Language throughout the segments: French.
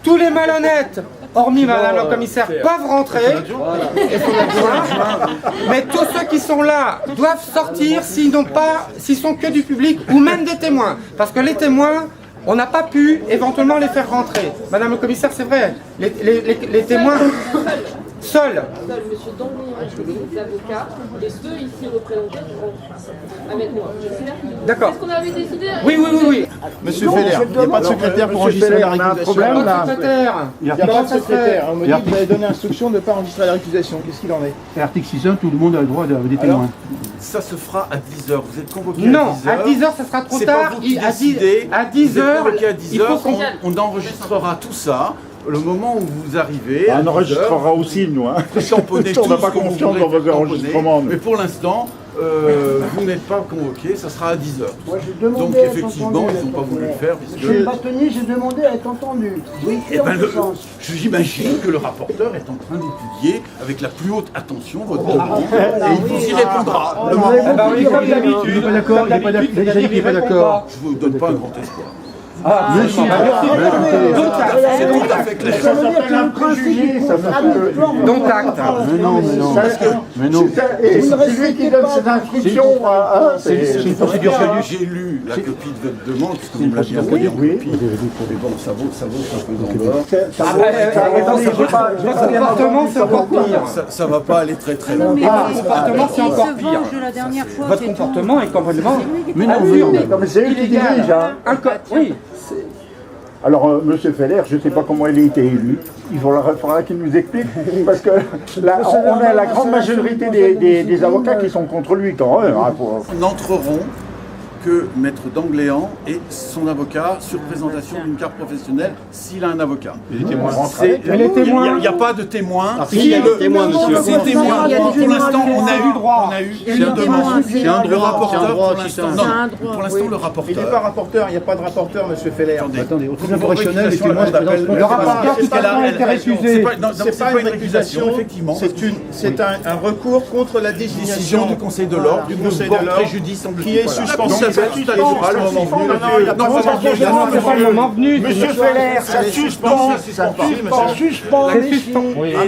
Tous les malhonnêtes, hormis madame le commissaire, peuvent rentrer, mais tous ceux qui sont là doivent sortir s'ils sont que du public ou même des témoins. Parce que les témoins, on n'a pas pu éventuellement les faire rentrer. Madame le commissaire, c'est vrai, les témoins seuls. Monsieur Danglien, les avocats, et ceux ici représentés avec moi. D'accord. Est-ce qu'on avait décidé? Oui. Monsieur Feller, il n'y a pas de secrétaire pour enregistrer la récusation. Il n'y a pas de secrétaire. On me dit que vous avez donné instruction de ne pas enregistrer la récusation. Qu'est-ce qu'il en est? L'article 6.1, tout le monde a le droit des témoins. Ça se fera à 10h. Vous êtes convoqué non, à 10h. À 10h, ça sera trop tard. tard. Pas vous qui décidez. À 10h, à 10h, on enregistrera tout ça. Le moment où vous arrivez. On enregistrera aussi, nous. Hein. On n'a pas confiance dans vos enregistrements. Mais pour l'instant, vous n'êtes pas convoqué, ça sera à 10h. Donc effectivement, ils n'ont pas voulu le faire. Monsieur le bâtonnier, j'ai demandé à être entendu. J'imagine que le rapporteur est en train d'étudier avec la plus haute attention votre demande et il vous y répondra. Comme d'habitude. Il n'est pas d'accord, il n'est pas d'accord. Je ne vous donne pas un grand espoir. Mais si, c'est tout à fait clair. Ça s'appelle un préjugé, ça s'appelle... Donc acte. Mais non. Et c'est lui qui donne ses instructions. C'est une procédure salue. J'ai lu la copie de votre demande, parce que vous me l'avez envoyé en copie. Mais bon, ça vaut un peu d'or. Votre comportement, c'est encore pire. Ça va pas aller très très loin. Votre comportement, c'est encore pire. Votre comportement est complètement absurde. Non, mais c'est eux qui dirigent. Oui. Alors, monsieur Feller, je ne sais pas comment il a été élu. Il faudra qu'il nous explique. Parce que là, on a la grande majorité des avocats qui sont contre lui quand même. N'entreront que Maître Dangléan et son avocat sur présentation d'une carte professionnelle s'il a un avocat. Les témoins. Il n'y a pas de témoins. Il y a des témoins, monsieur. Ces témoins, pour l'instant, on a eu une demande. C'est un Le droit. rapporteur, pour l'instant, pour l'instant, le rapporteur. Il n'est pas rapporteur, il n'y a pas de rapporteur, monsieur Feller. Attendez, au tribunal correctionnel, les témoins se présentent. Le rapporteur, tout à l'heure, a été récusé. C'est pas une récusation, effectivement. C'est un recours contre la désignation du Conseil de l'ordre, du Conseil de l'ordre, préjudice qui est suspensible. C'est pas le moment venu. Monsieur Feller, ça suspend. Mais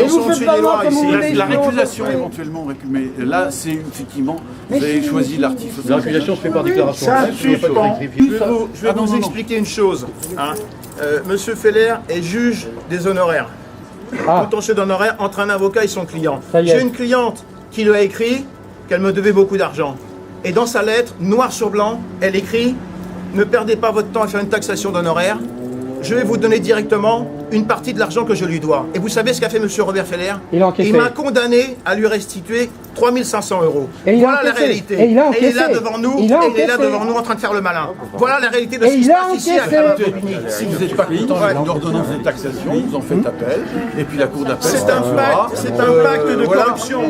ils sont au-dessus des lois ici. La récusation éventuellement, mais là c'est effectivement, vous avez choisi l'article. La récusation se fait par déclaration. Ça suspend. Je vais vous expliquer une chose. Monsieur Feller est juge des honoraires. Contentieux d'honoraires entre un avocat et son client. J'ai une cliente qui lui a écrit qu'elle me devait beaucoup d'argent. Et dans sa lettre, noir sur blanc, elle écrit « Ne perdez pas votre temps à faire une taxation d'honoraires. Je vais vous donner directement une partie de l'argent que je lui dois. » Et vous savez ce qu'a fait M. Robert Feller? Il m'a condamné à lui restituer 3 500 €. Voilà la réalité. Et il est là devant nous, en train de faire le malin. Voilà la réalité de ce qui se passe ici à Clermont-Ferrand. Si vous n'êtes pas content d'une ordonnance de taxation, vous en faites appel, et puis la Cour d'appel. C'est un pacte de corruption. Vous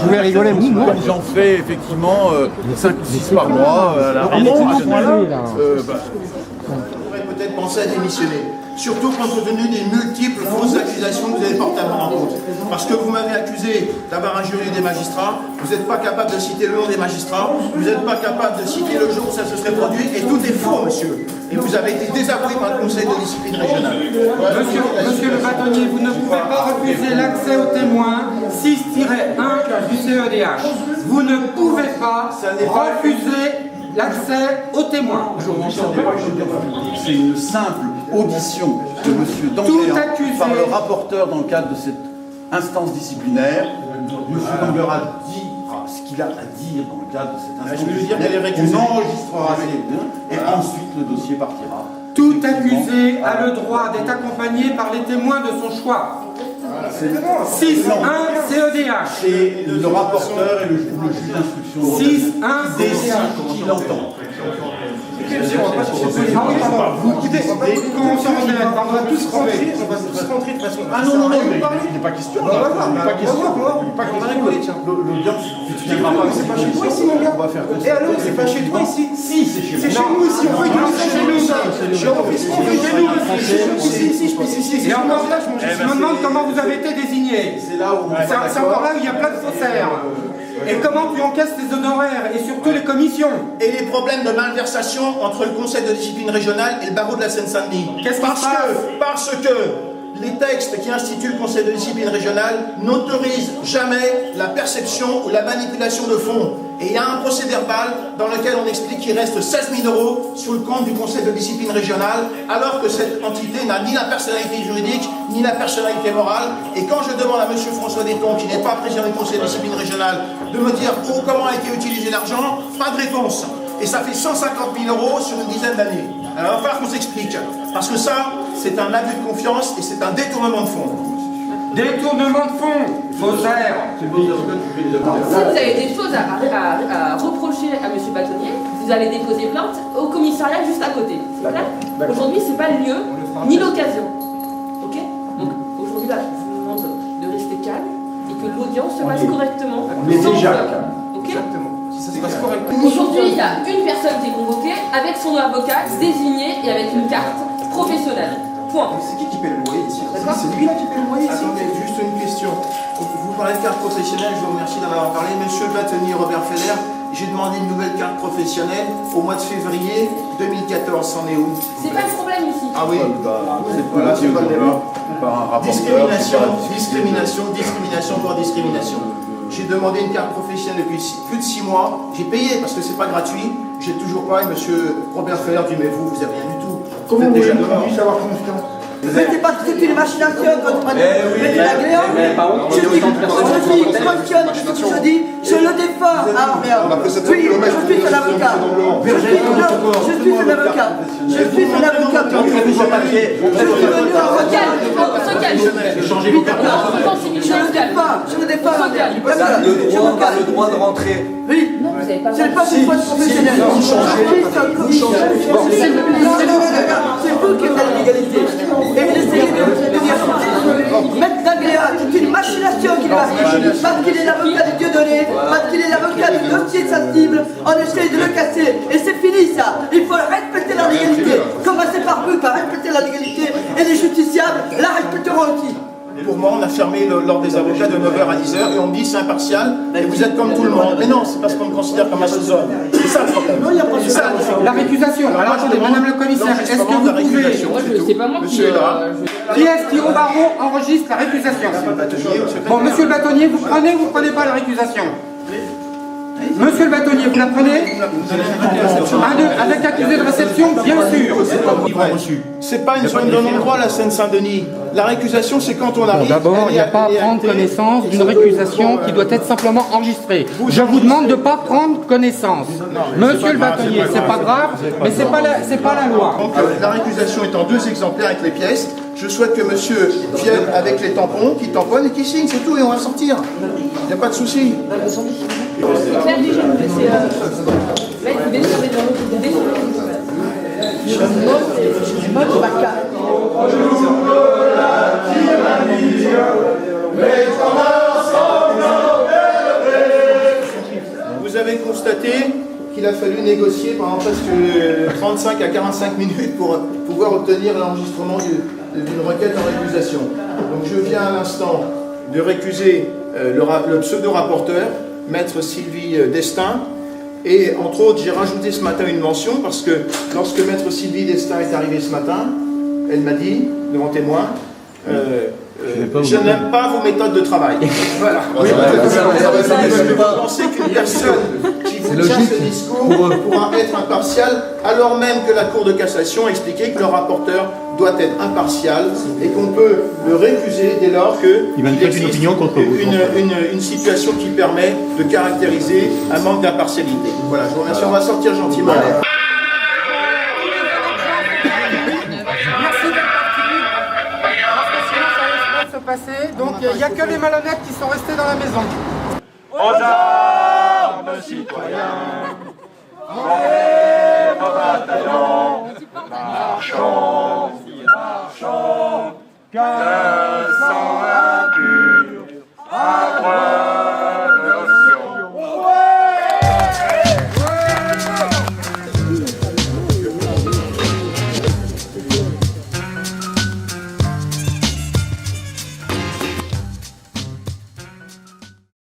pouvez rigoler. J'en fais effectivement 5 ou 6 par mois à la pourrait peut-être penser à démissionner. Surtout compte tenu des multiples fausses accusations que vous avez portées à mon encontre. Parce que vous m'avez accusé d'avoir injurié des magistrats, vous n'êtes pas capable de citer le nom des magistrats, vous n'êtes pas capable de citer le jour où ça se serait produit, et tout est faux, monsieur. Et vous avez été désavoué par le Conseil de discipline régionale. Monsieur le bâtonnier, vous ne pouvez pas refuser l'accès aux témoins 6-1 du CEDH. Vous ne pouvez pas refuser l'accès aux témoins. C'est une simple audition de M. Dangléan par le rapporteur dans le cadre de cette instance disciplinaire. M. Dangléan a dit ce qu'il a à dire dans le cadre de cette instance disciplinaire. On enregistrera et ensuite le dossier partira. Tout accusé a le droit d'être accompagné par les témoins de son choix. 6-1 CEDH. C'est le rapporteur et le juge d'instruction 6-1 CEDH. qui l'entend. Écoutez, comment on va tous rentrer, de façon. Ah non, il n'est pas question. Il n'est pas question. On va rigoler, tiens. L'audience, tu ne pas. C'est pas chez toi ici, mon gars. On va faire Et alors, c'est pas chez toi ici? Si, c'est chez C'est chez nous ici, on fait du chez nous. Et encore là, je me demande comment vous avez été désigné. C'est là où C'est encore là où il y a plein de faussaires. Et comment tu encaisses tes honoraires et surtout les commissions? Et les problèmes de malversation entre le Conseil de discipline régionale et le barreau de la Seine-Saint-Denis. Qu'est-ce qui se passe? Parce que les textes qui instituent le Conseil de discipline régionale n'autorisent jamais la perception ou la manipulation de fonds. Et il y a un procès-verbal dans lequel on explique qu'il reste 16 000 € sur le compte du Conseil de discipline régionale, alors que cette entité n'a ni la personnalité juridique, ni la personnalité morale. Et quand je demande à M. François Déton, qui n'est pas président du Conseil de discipline régionale, de me dire comment a été utilisé l'argent, pas de réponse. Et ça fait 150 000 € sur une dizaine d'années. Alors il va falloir qu'on s'explique. Parce que ça, c'est un abus de confiance et c'est un détournement de fonds. Détournement de fonds, faussaire. Si vous avez des choses à reprocher à M. Bâtonnier, vous allez déposer plainte au commissariat juste à côté. C'est clair? Aujourd'hui, c'est pas le lieu ni l'occasion. Ok? Donc aujourd'hui, là, je vous demande de rester calme et que l'audience se passe correctement. On est déjà calme. Ok? Exactement. Si ça se passe correctement. Aujourd'hui, il y a une personne qui est convoquée avec son avocat désigné et avec une carte professionnelle. Point. C'est qui paie le loyer ici? D'accord. C'est lui là qui paie le loyer ici? Attendez, juste une question. Vous parlez de carte professionnelle, je vous remercie d'en avoir parlé. Monsieur Bâtonnier Robert Feller, j'ai demandé une nouvelle carte professionnelle au mois de février 2014. C'en est où? C'est pas le problème ici. Ah oui, Voilà, c'est pas le débat. par un rapporteur. Discrimination pour discrimination. J'ai demandé une carte professionnelle depuis plus de 6 mois. J'ai payé parce que c'est pas gratuit. J'ai toujours pas. Et monsieur Robert Feller dit mais vous avez rien du tout. Comment Vous êtes déjà voulez-vous dehors. qu'on puisse avoir confiance? Mettez pas toutes les machinations contre mettez la gléante. Je dis, cautionne tout ce que je dis, je le défends. Ah merde. Oui, je suis un avocat. Je suis un avocat. Je suis un avocat. Je suis venu avocat. Se calme. Changez vos cartes. Je le défends. Le droit de rentrer. Oui. Non, vous avez pas le C'est droit. pas une fois professionnelle. C'est vous qui êtes à l'illégalité. Et vous essayez de dire Maître Dagléa, c'est une machination qu'il va faire. Parce qu'il est l'avocat de Dieudonné, parce qu'il est l'avocat du dossier de sa cible, on essaye de le casser. Et c'est fini ça. Il faut respecter la légalité. Commencez par vous, par respecter la légalité. Et les justiciables la respecteront aussi. Pour moi, on a fermé l'ordre des avocats de 9h à 10h et on me dit c'est impartial et vous êtes comme tout le monde. Mais non, c'est parce qu'on me considère comme un sous-homme. C'est ça le problème. C'est ça le problème. La récusation. Alors attendez, madame le commissaire, est-ce que vous pouvez... Moi, c'est pas moi qui. Monsieur est là. Qui est-ce qui au barreau enregistre la récusation? Bon, monsieur le bâtonnier, vous prenez ou vous prenez pas la récusation? Monsieur le bâtonnier, vous la prenez? Avec accusé de réception, bien sûr. C'est pas une zone de non-droit, la Seine-Saint-Denis. La récusation, c'est quand on Bon, arrive. d'abord, il n'y a pas à prendre connaissance d'une récusation qui doit être simplement enregistrée. Je vous demande de ne pas prendre connaissance. Monsieur le bâtonnier, c'est pas grave, mais c'est pas la loi. Donc, la récusation est en 2 exemplaires avec les pièces. Je souhaite que monsieur vienne avec les tampons, qui tamponnent et qui signe, c'est tout, et on va sortir. Il n'y a pas de souci. C'est clair, déjà, vous laissez. Là, vous descendez dans l'autre. Vous Vous avez constaté qu'il a fallu négocier pendant presque 35 à 45 minutes pour pouvoir obtenir l'enregistrement d'une requête en récusation. Donc je viens à l'instant de récuser le pseudo-rapporteur, maître Sylvie Destin, et entre autres j'ai rajouté ce matin une mention parce que lorsque maître Sylvie Destin est arrivée ce matin, elle m'a dit, devant témoin, je n'aime pas vos méthodes de travail. Voilà. Vous pensez qu'une personne qui vous tient ce discours pourra être impartiale, alors même que la Cour de cassation a expliqué que le rapporteur doit être impartial et qu'on peut le récuser dès lors qu'il existe une opinion contre vous. Une situation qui permet de caractériser un manque d'impartialité. Voilà, je vous remercie. On va sortir gentiment. Passer. Donc il n'y a que les malhonnêtes qui sont restés dans la maison. Aux armes, citoyens, montez vos bataillons.